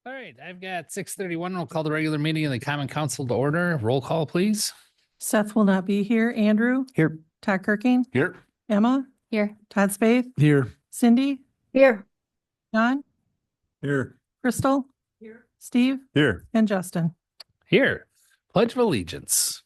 All right, I've got 6:31. We'll call the regular meeting of the Common Council to order. Roll call, please. Seth will not be here. Andrew? Here. Todd Kirking? Here. Emma? Here. Todd Spade? Here. Cindy? Here. John? Here. Crystal? Here. Steve? Here. And Justin? Here. Pledge of Allegiance.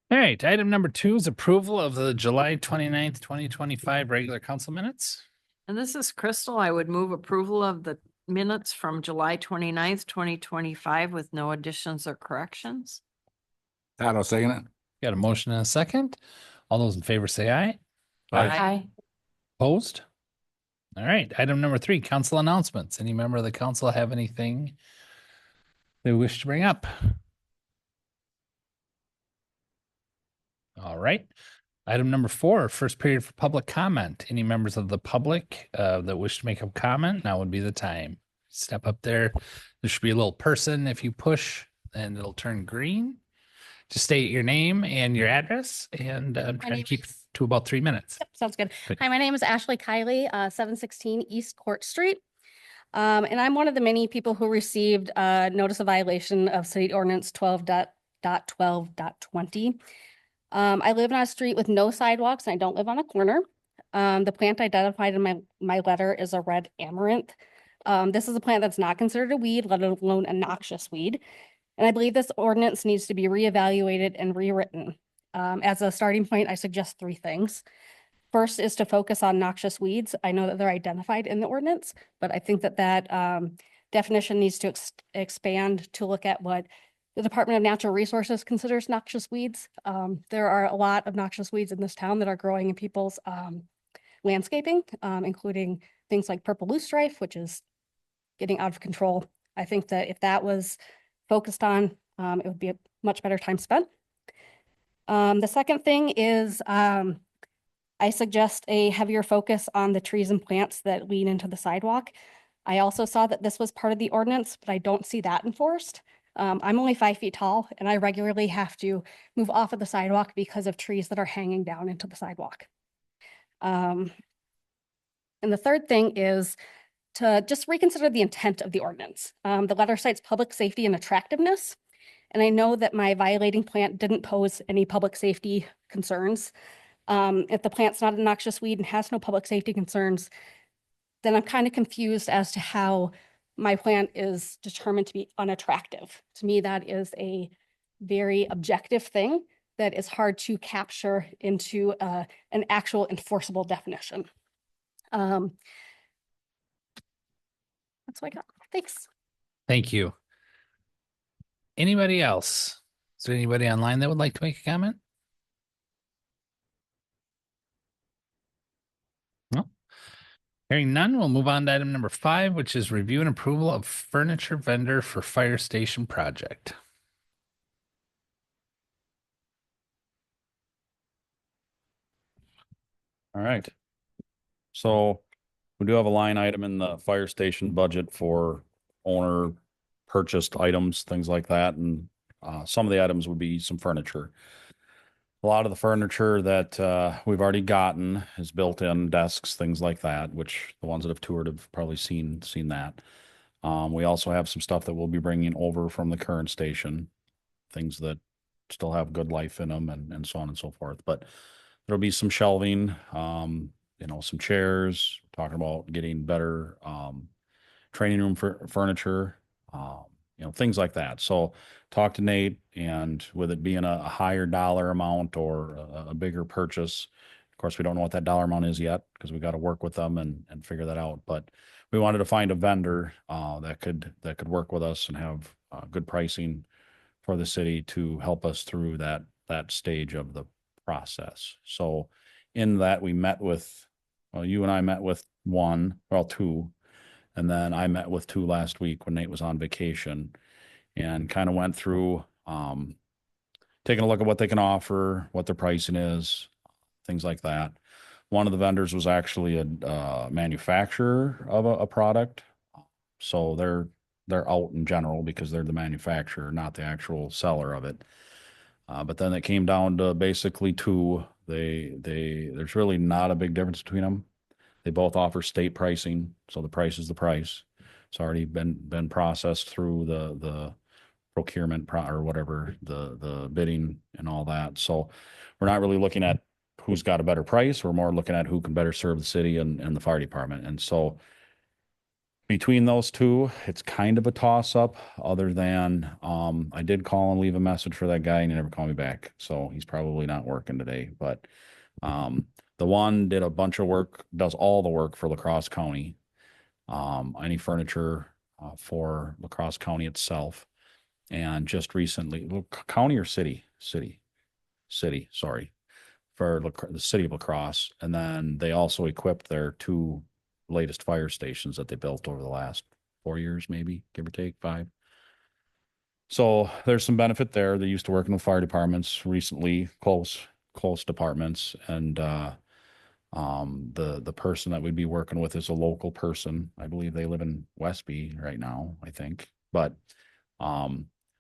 All right, item number 2 is approval of the July 29th, 2025 regular council minutes. And this is Crystal. I would move approval of the minutes from July 29th, 2025 with no additions or corrections. Todd, I'll second it. Got a motion and a second. All those in favor say aye. Aye. Opposed? All right, item number 3, council announcements. Any member of the council have anything they wish to bring up? All right. Item number 4, first period for public comment. Any members of the public that wish to make a comment, now would be the time. Step up there. There should be a little person. If you push, and it'll turn green. Just state your name and your address, and try to keep to about 3 minutes. Yep, sounds good. Good. Hi, my name is Ashley Kiley, 716 East Court Street. And I'm one of the many people who received a notice of violation of City Ordinance 12.12.20. I live on a street with no sidewalks, and I don't live on a corner. The plant identified in my letter is a red amaranth. This is a plant that's not considered a weed, let alone a noxious weed. And I believe this ordinance needs to be reevaluated and rewritten. As a starting point, I suggest 3 things. First is to focus on noxious weeds. I know that they're identified in the ordinance, but I think that definition needs to expand to look at what the Department of Natural Resources considers noxious weeds. There are a lot of noxious weeds in this town that are growing in people's landscaping, including things like purple loosestrife, which is getting out of control. I think that if that was focused on, it would be a much better time spent. The second thing is I suggest a heavier focus on the trees and plants that lean into the sidewalk. I also saw that this was part of the ordinance, but I don't see that enforced. I'm only 5 feet tall, and I regularly have to move off of the sidewalk because of trees that are hanging down into the sidewalk. And the third thing is to just reconsider the intent of the ordinance. The letter cites public safety and attractiveness. And I know that my violating plant didn't pose any public safety concerns. If the plant's not a noxious weed and has no public safety concerns, then I'm kind of confused as to how my plant is determined to be unattractive. To me, that is a very objective thing that is hard to capture into an actual enforceable definition. That's what I got. Thanks. Thank you. Anybody else? Is there anybody online that would like to make a comment? No. Hearing none, we'll move on to item number 5, which is review and approval of furniture vendor for fire station project. All right. So we do have a line item in the fire station budget for owner purchased items, things like that. And some of the items would be some furniture. A lot of the furniture that we've already gotten is built-in desks, things like that, which the ones that have toured have probably seen that. We also have some stuff that we'll be bringing over from the current station, things that still have good life in them and so on and so forth. But there'll be some shelving, some chairs, talking about getting better training room for furniture, things like that. So talk to Nate, and with it being a higher dollar amount or a bigger purchase, of course, we don't know what that dollar amount is yet because we got to work with them and figure that out. But we wanted to find a vendor that could work with us and have good pricing for the city to help us through that stage of the process. So in that, we met with, you and I met with 2, and then I met with 2 last week when Nate was on vacation, and kind of went through taking a look at what they can offer, what their pricing is, things like that. One of the vendors was actually a manufacturer of a product. So they're out in general because they're the manufacturer, not the actual seller of it. But then it came down to basically two. There's really not a big difference between them. They both offer state pricing, so the price is the price. It's already been processed through the procurement or whatever, the bidding and all that. So we're not really looking at who's got a better price. We're more looking at who can better serve the city and the fire department. And so between those two, it's kind of a toss up, other than I did call and leave a message for that guy and he never called me back. So he's probably not working today. But the one did a bunch of work, does all the work for Lacrosse County. Any furniture for Lacrosse County itself. And just recently, county or city, sorry, for the city of Lacrosse. And then they also equipped their two latest fire stations that they built over the last 4 years, maybe, give or take 5. So there's some benefit there. They're used to working with fire departments recently, close departments. And the person that we'd be working with is a local person. I believe they live in Westby right now, I think. But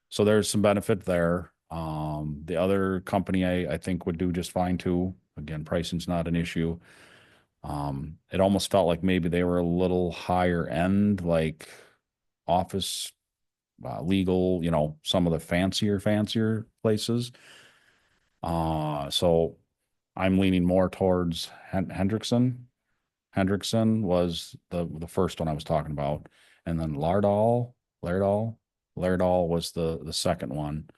so there's some benefit there. The other company I think would do just fine too. Again, pricing's not an issue. It almost felt like maybe they were a little higher end, like office, legal, some of the fancier places. So I'm leaning more towards Hendrickson. Hendrickson was the first one I was talking about. And then Laerdal was the second one.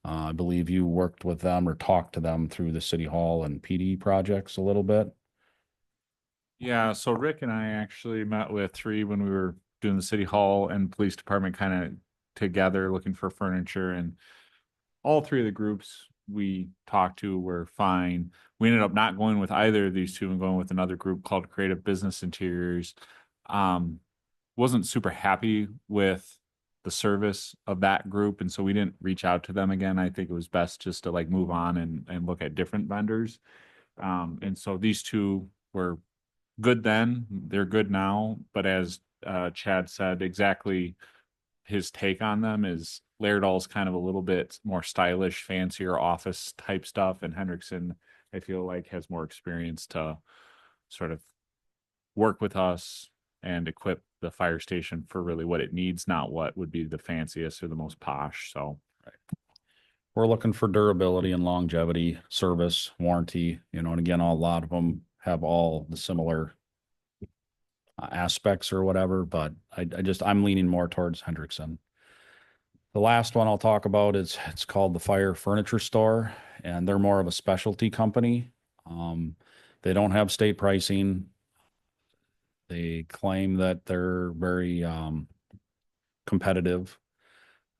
I believe you worked with them or talked to them through the city hall and PD projects a little bit. Yeah, so Rick and I actually met with 3 when we were doing the city hall and police department kind of together looking for furniture, and all 3 of the groups we talked to were fine. We ended up not going with either of these 2 and going with another group called Creative Business Interiors. Wasn't super happy with the service of that group, and so we didn't reach out to them again. I think it was best just to like move on and look at different vendors. And so these 2 were good then, they're good now, but as Chad said, exactly his take on them is Laerdal's kind of a little bit more stylish, fancier office type stuff, and Hendrickson, I feel like, has more experience to sort of work with us and equip the fire station for really what it needs, not what would be the fanciest or the most posh. So We're looking for durability and longevity, service, warranty, and again, a lot of them have all the similar aspects or whatever, but I'm leaning more towards Hendrickson. The last one I'll talk about it's called the Fire Furniture Store, and they're more of a specialty company. They don't have state pricing. They claim that they're very competitive.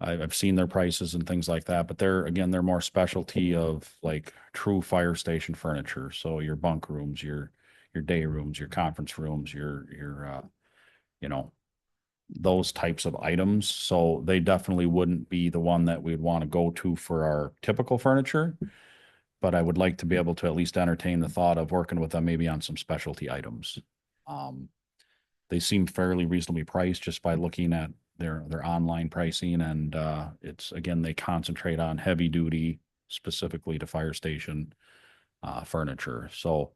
I've seen their prices and things like that, but they're more specialty of like true fire station furniture. So your bunk rooms, your day rooms, your conference rooms, your those types of items. So they definitely wouldn't be the one that we'd want to go to for our typical furniture. But I would like to be able to at least entertain the thought of working with them maybe on some specialty items. They seem fairly reasonably priced just by looking at their online pricing, and it's again, they concentrate on heavy duty, specifically to fire station furniture. So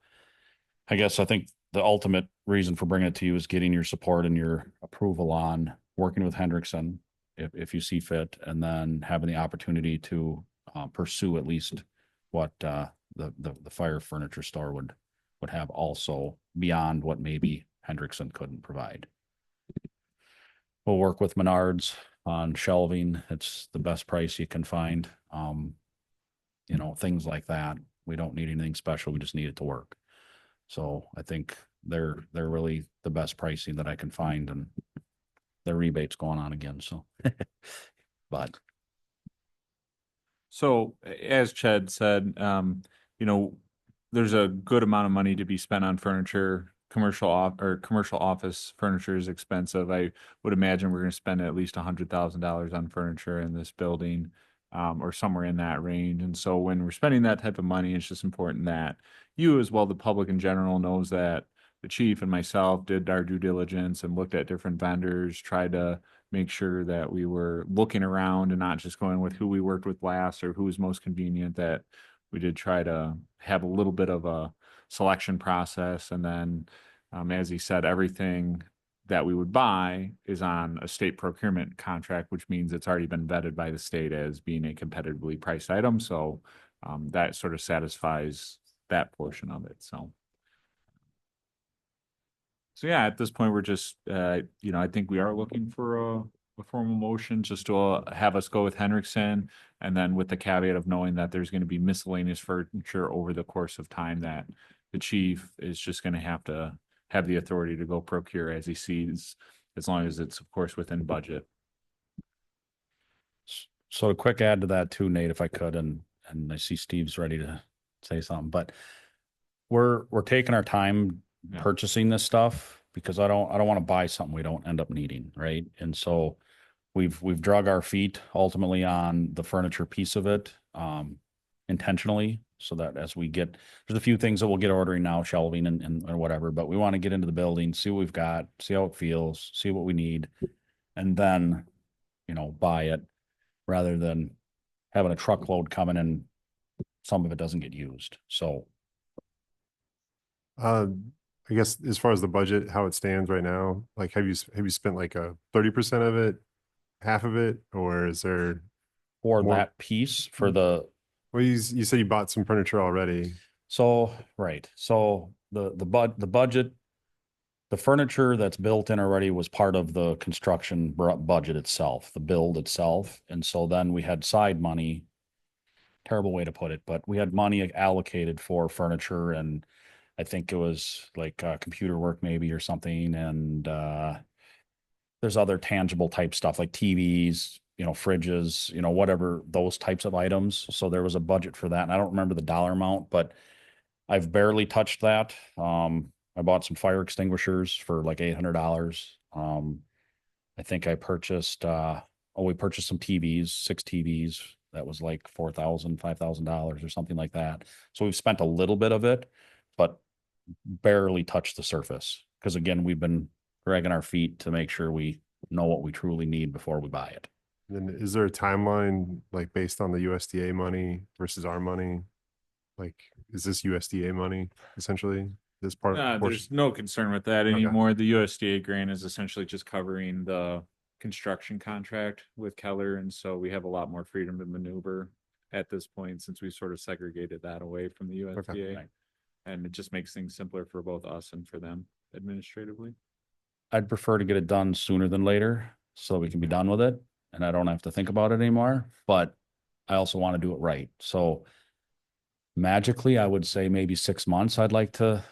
I think the ultimate reason for bringing it to you is getting your support and your approval on working with Hendrickson if you see fit, and then having the opportunity to pursue at least what the Fire Furniture Store would have also, beyond what maybe Hendrickson couldn't provide. We'll work with Menards on shelving. It's the best price you can find. Things like that. We don't need anything special. We just need it to work. So I think they're really the best pricing that I can find, and their rebate's going on again. So, but So as Chad said, there's a good amount of money to be spent on furniture. Commercial office furniture is expensive. I would imagine we're going to spend at least $100,000 on furniture in this building. or somewhere in that range. And so when we're spending that type of money, it's just important that you, as well, the public in general, knows that the chief and myself did our due diligence and looked at different vendors, tried to make sure that we were looking around and not just going with who we worked with last or who was most convenient, that we did try to have a little bit of a selection process. And then, as he said, everything that we would buy is on a state procurement contract, which means it's already been vetted by the state as being a competitively priced item. So that sort of satisfies that portion of it. So yeah, at this point, we're just, I think we are looking for a formal motion just to have us go with Hendrickson. And then with the caveat of knowing that there's going to be miscellaneous furniture over the course of time that the chief is just going to have the authority to go procure as he sees, as long as it's, of course, within budget. So a quick add to that too, Nate, if I could, and I see Steve's ready to say something, but we're taking our time Yeah. purchasing this stuff because I don't want to buy something we don't end up needing, right? And so we've drug our feet ultimately on the furniture piece of it, intentionally, so that as we get, there's a few things that we'll get ordering now, shelving and whatever, but we want to get into the building, see what we've got, see how it feels, see what we need, and then, buy it rather than having a truckload coming and some of it doesn't get used. So I guess as far as the budget, how it stands right now, like have you spent like a 30% of it, half of it, or is there? for More- that piece, for the, Well, you said you bought some furniture already. so, right, so the budget, the furniture that's built in already was part of the construction budget itself, the build itself. And so then we had side money, terrible way to put it, but we had money allocated for furniture, and I think it was like computer work maybe or something. And there's other tangible type stuff like TVs, fridges, whatever, those types of items. So there was a budget for that. And I don't remember the dollar amount, but I've barely touched that. I bought some fire extinguishers for like $800. I think I purchased, we purchased some TVs, 6 TVs. That was like $4,000, $5,000 or something like that. So we've spent a little bit of it, but barely touched the surface. Because again, we've been dragging our feet to make sure we know what we truly need before we buy it. And then is there a timeline like based on the USDA money versus our money? Like, is this USDA money essentially? This part? There's portion? no concern with that Okay. anymore. The USDA grant is essentially just covering the construction contract with Keller. And so we have a lot more freedom to maneuver at this point, since we sort of segregated that away from the USDA. Right. And it just makes things simpler for both us and for them administratively. I'd prefer to get it done sooner than later so we can be done with it and I don't have to think about it anymore, but I also want to do it right. So magically, I would say maybe 6 months, I'd like to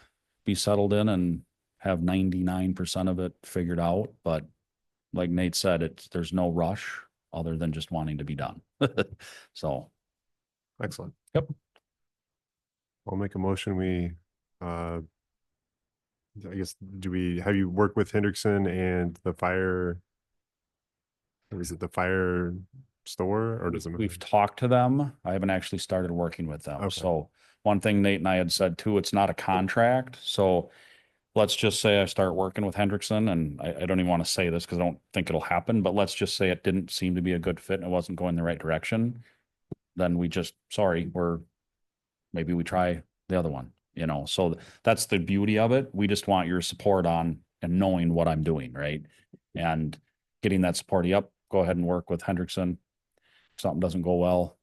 be settled in and have 99% of it figured out. But like Nate said, there's no rush other than just wanting to be done. So, Excellent. Yep. I'll make a motion. I guess, have you worked with Hendrickson and the fire? Or is it the fire store or does it? we've talked to them. I haven't actually started working with them. Okay. So one thing Nate and I had said too, it's not a contract. So let's just say I start working with Hendrickson, and I don't even want to say this because I don't think it'll happen, but let's just say it didn't seem to be a good fit and it wasn't going the right direction. Then we just, maybe we try the other one, so that's the beauty of it. We just want your support on and knowing what I'm doing, right? And getting that support. Yep, go ahead and work with Hendrickson. If something doesn't go well,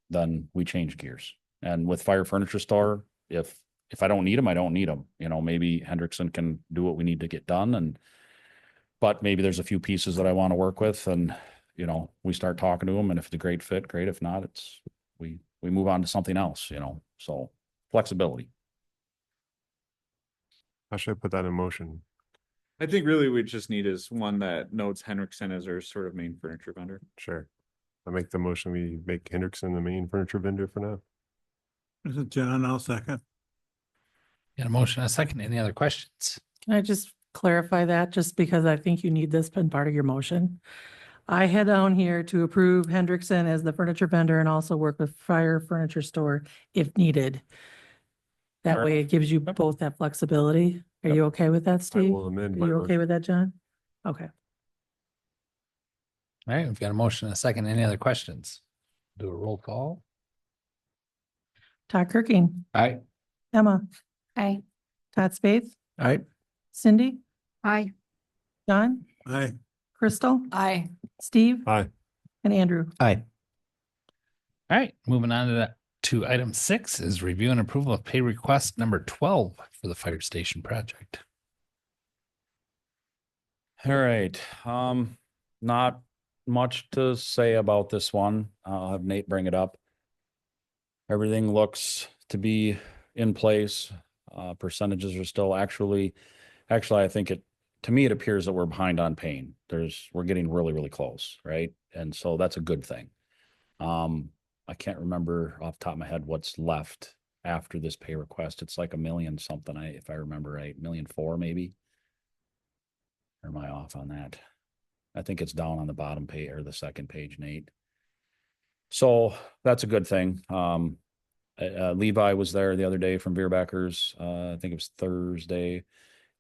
then we change gears. And with Fire Furniture Store, if I don't need them, I don't need them. Maybe Hendrickson can do what we need to get done. But maybe there's a few pieces that I want to work with, and we start talking to them, and if it's a great fit, great. If not, we move on to something else, so flexibility. How should I put that in motion? I think really we just need is one that notes Hendrickson as our sort of main furniture vendor. Sure. I make the motion, we make Hendrickson the main furniture vendor for now. This is John, I'll second. Got a motion, a second. Any other questions? Can I just clarify that, just because I think you need this in part of your motion? I had down here to approve Hendrickson as the furniture vendor and also work with Fire Furniture Store if needed. That Fair way it gives you Yep. both that flexibility. Are Yep. you okay with that, I Steve? will amend Are my you okay motion. with that, John? Okay. All right, we've got a motion and a second. Any other questions? Do a roll call. Todd Kirking, Aye. Emma, Aye. Todd Spath, Aye. Cindy, Aye. John, Aye. Crystal, Aye. Steve, Aye. and Andrew. Aye. All right, moving on to item 6 is review and approval of pay request number 12 for the fire station project. All right, not much to say about this one. I'll have Nate bring it up. Everything looks to be in place. Percentages are still actually, I think to me, it appears that we're behind on paying. We're getting really, really close, right? And so that's a good thing. I can't remember off the top of my head what's left after this pay request. It's like $1 million something, if I remember right, $1.4 million maybe. Or am I off on that? I think it's down on the bottom page or the second page, Nate. So that's a good thing. Levi was there the other day from Beerbackers. I think it was Thursday.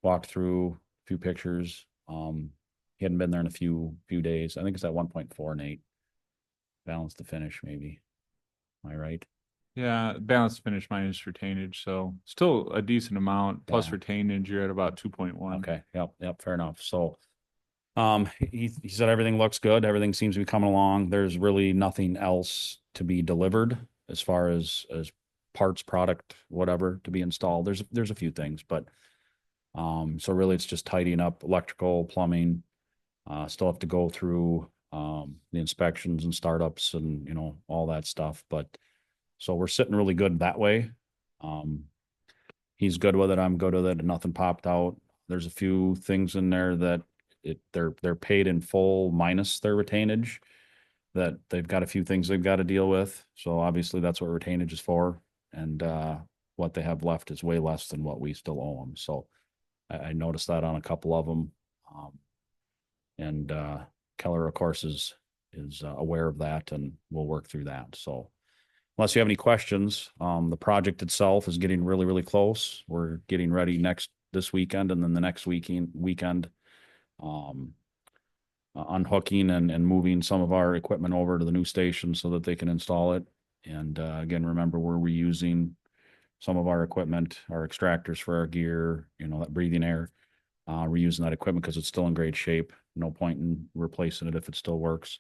Walked through a few pictures. He hadn't been there in a few days. I think it's at 1.4, Nate. Balance to finish, maybe. Am I right? Yeah, balance finish minus retainage, so still a decent amount plus Yeah. retainage. You're at about 2.1. Okay. Yep. Fair enough. So, he said everything looks good. Everything seems to be coming along. There's really nothing else to be delivered as far as parts, product, whatever to be installed. There's a few things, but so really it's just tidying up electrical, plumbing. Still have to go through the inspections and startups and all that stuff. But so we're sitting really good that way. He's good with it. I'm good with it. Nothing popped out. There's a few things in there that they're paid in full minus their retainage, that they've got a few things they've got to deal with. So obviously that's what retainage is for. And what they have left is way less than what we still owe them. So I noticed that on a couple of them. And Keller, of course, is aware of that, and we'll work through that. So unless you have any questions, the project itself is getting really, really close. We're getting ready this weekend, and then the next weekend, unhooking and moving some of our equipment over to the new station so that they can install it. And again, remember, we're reusing some of our equipment, our extractors for our gear, that breathing air, reusing that equipment because it's still in great shape. No point in replacing it if it still works.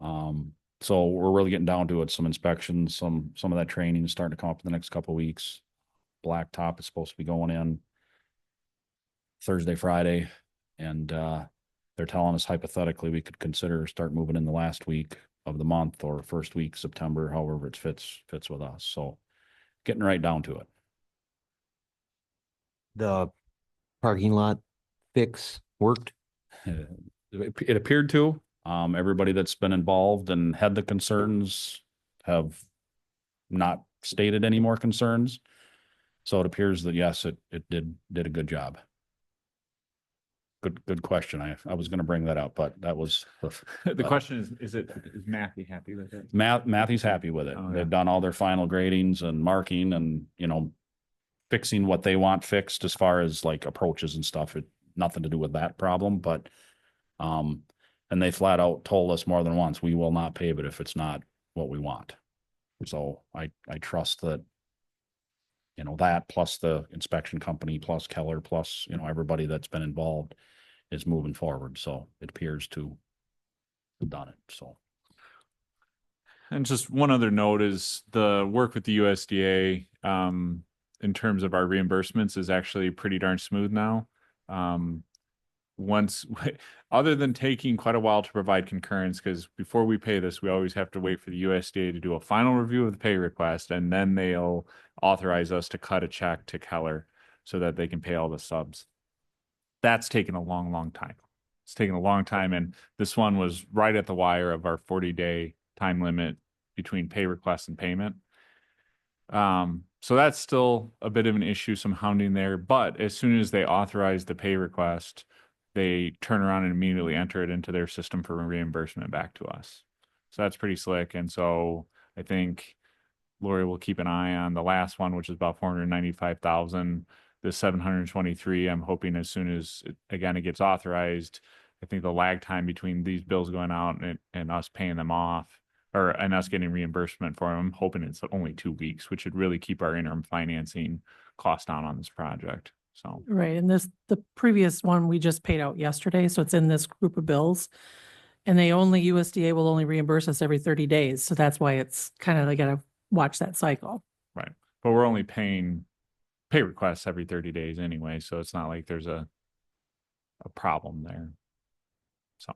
So we're really getting down to it. Some inspections, some of that training is starting to come up in the next couple of weeks. Blacktop is supposed to be going in Thursday, Friday, and they're telling us hypothetically we could consider start moving in the last week of the month or first week September, however it fits with us. So getting right down to it. The parking lot fix worked? It appeared to. Everybody that's been involved and had the concerns have not stated any more concerns. So it appears that yes, it did a good job. Good question. I was going to bring that up, but that was The question is Matthew happy with it? Matthew's happy with it. Oh, yeah. They've done all their final gradings and marking and fixing what they want fixed as far as like approaches and stuff. Nothing to do with that problem, but and they flat out told us more than once, we will not pave it if it's not what we want. So I trust that, that plus the inspection company, plus Keller, plus, everybody that's been involved is moving forward. So it appears to have done it. So. And just one other note is the work with the USDA in terms of our reimbursements is actually pretty darn smooth now. Other than taking quite a while to provide concurrence, because before we pay this, we always have to wait for the USDA to do a final review of the pay request, and then they'll authorize us to cut a check to Keller so that they can pay all the subs. That's taken a long, long time. It's taken a long time, and this one was right at the wire of our 40-day time limit between pay request and payment. So that's still a bit of an issue, some hounding there, but as soon as they authorize the pay request, they turn around and immediately enter it into their system for reimbursement back to us. So that's pretty slick. And so I think Lori will keep an eye on the last one, which is about 495,000. The 723, I'm hoping as soon as it gets authorized, I think the lag time between these bills going out and us paying them off and us getting reimbursement for them, I'm hoping it's only 2 weeks, which would really keep our interim financing cost down on this project. So, Right, and the previous one we just paid out yesterday, so it's in this group of bills. And USDA will only reimburse us every 30 days, so that's why it's kind of, they gotta watch that cycle. right. But we're only paying pay requests every 30 days anyway, so it's not like there's a problem there. So,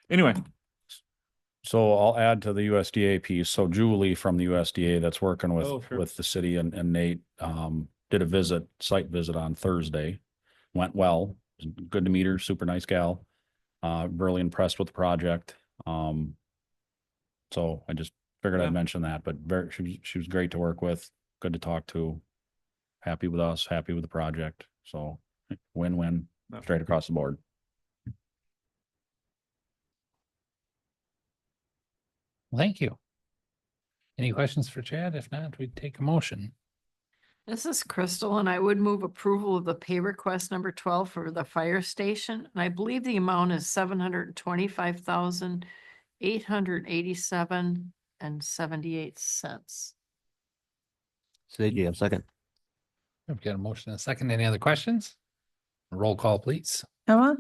anyway, So I'll add to the USDA piece. So Julie from the USDA that's working with, Oh, sure. with the city and Nate, did a site visit on Thursday. Went well. Good to meet her. Super nice gal. Really impressed with the project. So I just figured Yeah. I'd mention that, but she was great to work with. Good to talk to. Happy with us, happy with the project. So win-win Yep. straight across the board. Well, thank you. Any questions for Chad? If not, we'd take a motion. This is Crystal, and I would move approval of the pay request number 12 for the fire station. And I believe the amount is 725,887.78 cents. CJ, second. We've got a motion and a second. Any other questions? Roll call, please. Emma,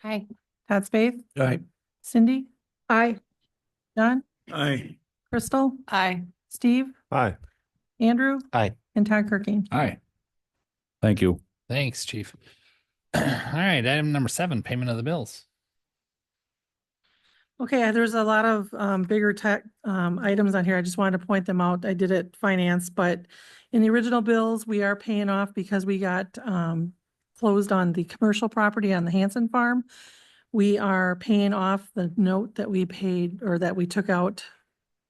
Hi. Todd Spath, Aye. Cindy? Aye. John? Aye. Crystal? Aye. Steve? Aye. Andrew? Aye. And Todd Kirking. Aye. Thank you. Thanks, chief. All right, item number 7, payment of the bills. Okay, there's a lot of bigger tech items on here. I just wanted to point them out. I did it finance, but in the original bills, we are paying off because we got closed on the commercial property on the Hanson farm. We are paying off the note that we paid or that we took out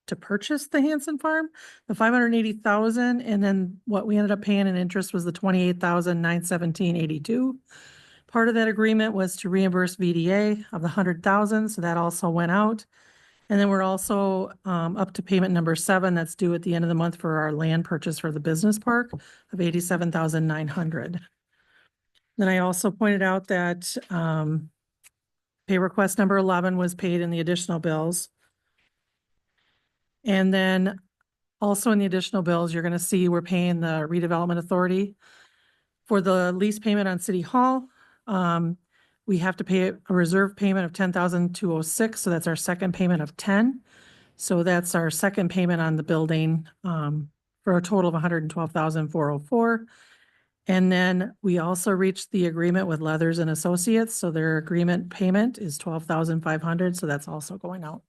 to purchase the Hanson farm, the 580,000, and then what we ended up paying in interest was the 28,917.82. Part of that agreement was to reimburse VDA of the 100,000, so that also went out. And then we're also up to payment number 7 that's due at the end of the month for our land purchase for the business park of 87,900. Then I also pointed out that pay request number 11 was paid in the additional bills. And then also in the additional bills, you're gonna see we're paying the redevelopment authority for the lease payment on City Hall. We have to pay a reserve payment of 10,206, so that's our second payment of 10. So that's our second payment on the building, for a total of 112,404. And then we also reached the agreement with Leathers and Associates, so their agreement payment is 12,500, so that's also going out.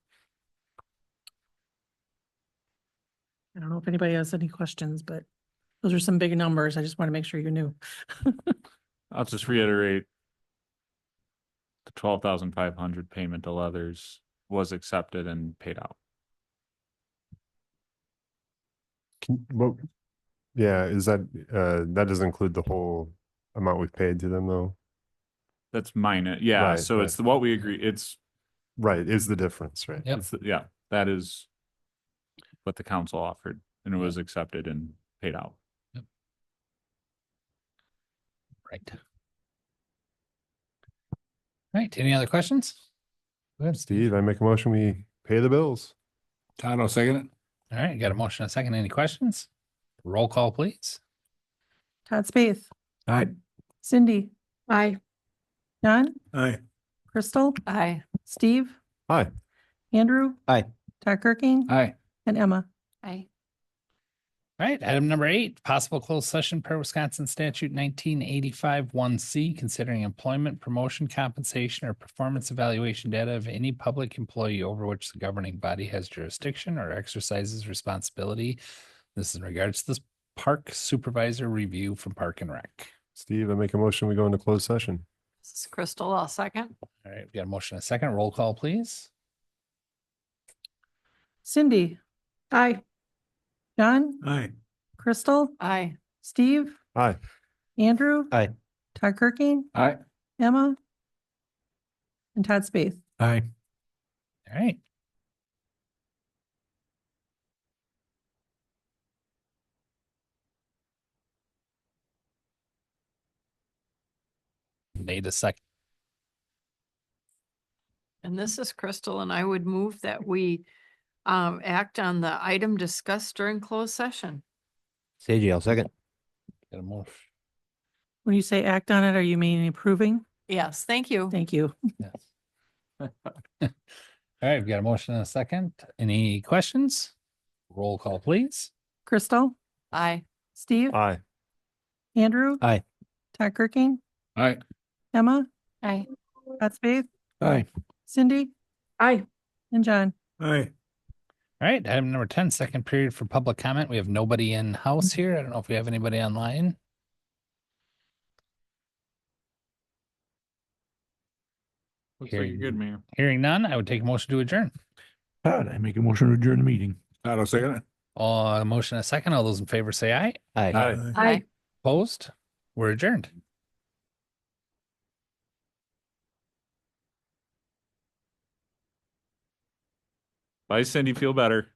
I don't know if anybody has any questions, but those are some big numbers. I just want to make sure you knew. I'll just reiterate. The 12,500 payment to Leathers was accepted and paid out. Well, yeah, is that, that doesn't include the whole amount we've paid to them though? That's mine. Yeah, Right, so it's what we agree. It's Right, is the difference, right? Yep. yeah, that is what the council offered, and it was accepted and paid out. Right. All right, any other questions? Go ahead, Steve, I make a motion, we pay the bills. Todd, I'll second it. All right, got a motion and a second. Any questions? Roll call, please. Todd Spath. Aye. Cindy. Aye. John. Aye. Crystal. Aye. Steve. Aye. Andrew. Aye. Todd Kirking. Aye. And Emma. Aye. All right, item number 8, possible closed session per Wisconsin statute 1985 1C, considering employment, promotion, compensation, or performance evaluation data of any public employee over which the governing body has jurisdiction or exercises responsibility. This is in regards to this park supervisor review from Park and Rec. Steve, I make a motion, we go into closed session. This is Crystal. I'll second. All right, we got a motion and a second. Roll call, please. Cindy. Aye. John. Aye. Crystal. Aye. Steve. Aye. Andrew. Aye. Todd Kirking. Aye. Emma. and Todd Spath. Aye. All right. Need a second. And this is Crystal, and I would move that we act on the item discussed during closed session. Say I'll second. Get a motion. When you say act on it, are you meaning approving? Yes, thank you. Thank you. Yes. All right, we've got a motion and a second. Any questions? Roll call, please. Crystal, Aye. Steve, Aye. Andrew. Aye. Todd Kirking, Aye. Emma, Aye. Todd Spath, Aye. Cindy. Aye. And John. Aye. All right, item number 10, second period for public comment. We have nobody in house here. I don't know if we have anybody online. Looks like you're good, Mayor. Hearing none, I would take a motion to adjourn. Todd, I make a motion to adjourn the meeting. Todd, I'll second it. A motion and a second. All those in favor say aye. Aye. Aye. Opposed? We're adjourned. Bye, Cindy. Feel better.